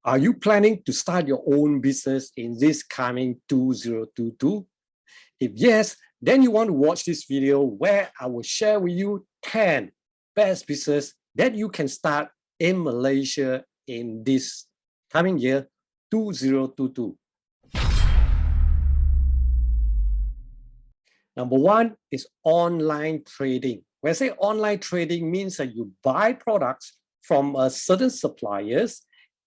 Are you planning to start your own business in this coming 2022? If yes, then you want to watch this video where I will share with you 10 best business that you can start in Malaysia in this coming year, 2022. Number one is online trading. When I say online trading means that you buy products from certain suppliers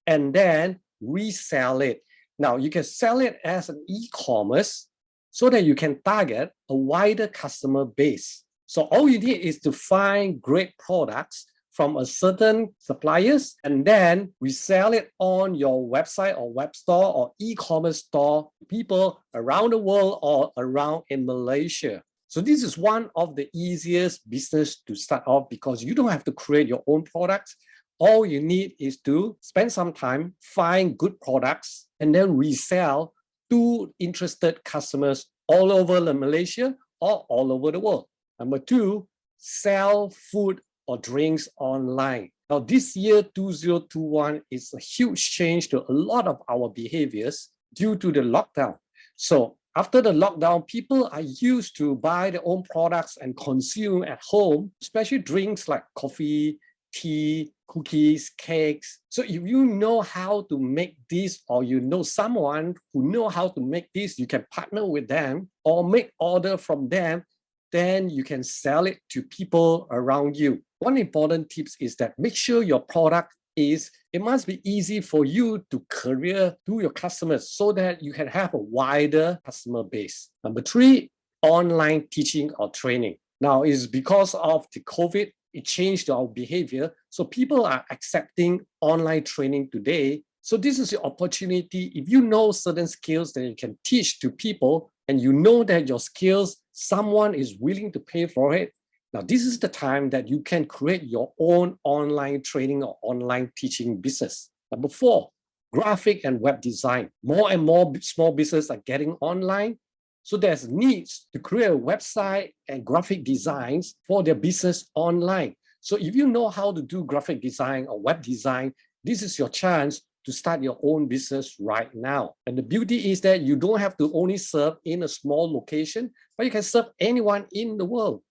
and then resell it. Now, you can sell it as an e-commerce so that you can target a wider customer base. So all you need is to find great products from a certain suppliers and then resell it on your website or web store or e-commerce store to people around the world or around in Malaysia. So this is one of the easiest business to start off because you don't have to create your own products. All you need is to spend some time, find good products, and then resell to interested customers all over Malaysia or all over the world. Number two, sell food or drinks online. Now, this year, 2021, is a huge change to a lot of our behaviors due to the lockdown. So after the lockdown, people are used to buy their own products and consume at home, especially drinks like coffee, tea, cookies, cakes. So if you know how to make this or you know someone who know how to make this, you can partner with them or make order from them, then you can sell it to people around you. One important tip is that make sure your product it must be easy for you to career to your customers so that you can have a wider customer base. Number three, online teaching or training. Now, it's because of the COVID, it changed our behavior. So people are accepting online training today. So this is your opportunity. If you know certain skills that you can teach to people and you know that your skills, someone is willing to pay for it. Now, this is the time that you can create your own online training or online teaching business. Number four, graphic and web design. More and more small businesses are getting online. So there's needs to create a website and graphic designs for their business online. So if you know how to do graphic design or web design, this is your chance to start your own business right now. And the beauty is that you don't have to only serve in a small location, but you can serve anyone in the world.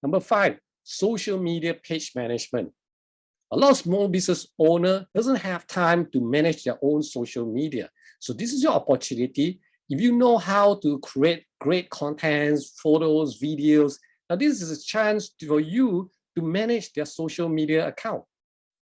Number five, social media page management. A lot of small business owner doesn't have time to manage their own social media. So this is your opportunity. If you know how to create great contents, photos, videos, now this is a chance for you to manage their social media account.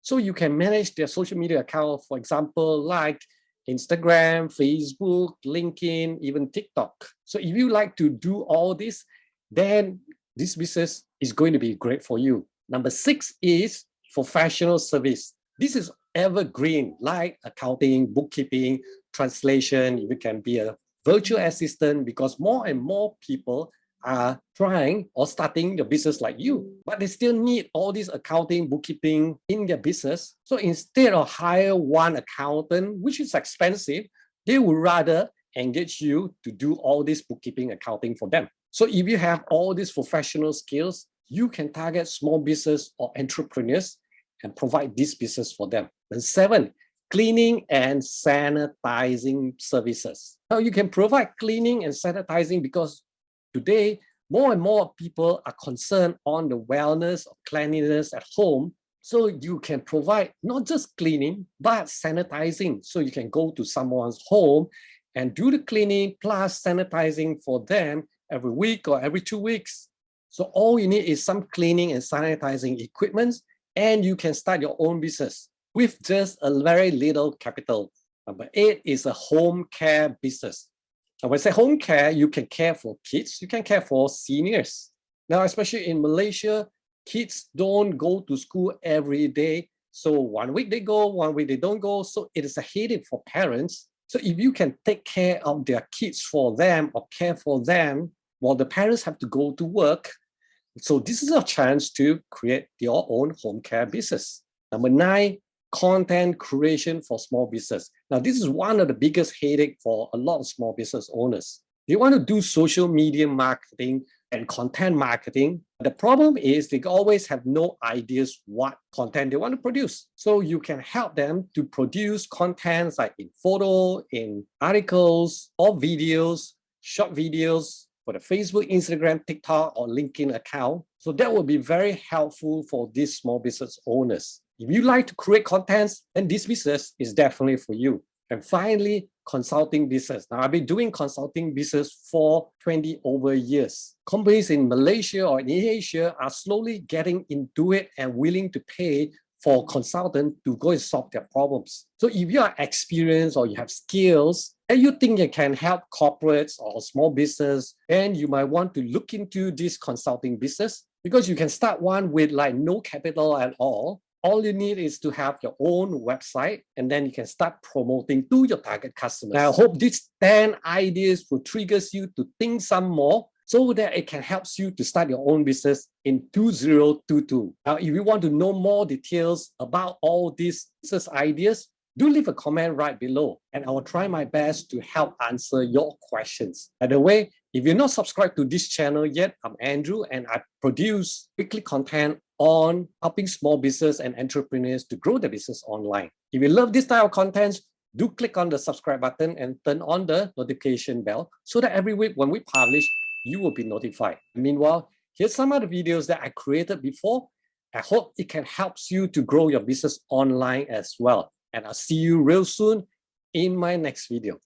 So you can manage their social media account, for example, like Instagram, Facebook, LinkedIn, even TikTok. So if you like to do all this, then this business is going to be great for you. Number six is professional service. This is evergreen, like accounting, bookkeeping, translation. You can be a virtual assistant because more and more people are trying or starting your business like you, but they still need all this accounting, bookkeeping in their business. So instead of hire one accountant, which is expensive, they would rather engage you to do all this bookkeeping, accounting for them. So if you have all these professional skills, you can target small business or entrepreneurs and provide this business for them. And seven, cleaning and sanitizing services. Now you can provide cleaning and sanitizing because today, more and more people are concerned on the wellness or cleanliness at home. So you can provide not just cleaning, but sanitizing. So you can go to someone's home and do the cleaning plus sanitizing for them every week or every 2 weeks. So all you need is some cleaning and sanitizing equipment, and you can start your own business with just a very little capital. Number eight is a home care business. And when I say home care, you can care for kids, you can care for seniors. Now, especially in Malaysia, kids don't go to school every day. So 1 week they go, 1 week they don't go. So it is a headache for parents. So if you can take care of their kids for them or care for them while the parents have to go to work, so this is a chance to create your own home care business. Number nine, content creation for small business. Now, this is one of the biggest headache for a lot of small business owners. You want to do social media marketing and content marketing. The problem is they always have no ideas what content they want to produce. So you can help them to produce contents like in photo, in articles, or videos, short videos for the Facebook, Instagram, TikTok, or LinkedIn account. So that will be very helpful for these small business owners. If you like to create contents, then this business is definitely for you. And finally, consulting business. Now, I've been doing consulting business for 20 over years. Companies in Malaysia or in Asia are slowly getting into it and willing to pay for consultants to go and solve their problems. So if you are experienced or you have skills and you think you can help corporates or small business, then you might want to look into this consulting business, because you can start one with like no capital at all. All you need is to have your own website, and then you can start promoting to your target customers. Now, I hope these 10 ideas will trigger you to think some more so that it can help you to start your own business in 2022. Now, if you want to know more details about all these business ideas, do leave a comment right below, and I will try my best to help answer your questions. By the way, if you're not subscribed to this channel yet, I'm Andrew, and I produce weekly content on helping small business and entrepreneurs to grow their business online. If you love this type of content, do click on the subscribe button and turn on the notification bell so that every week when we publish, you will be notified. Meanwhile, here's some other videos that I created before. I hope it can help you to grow your business online as well. And I'll see you real soon in my next video.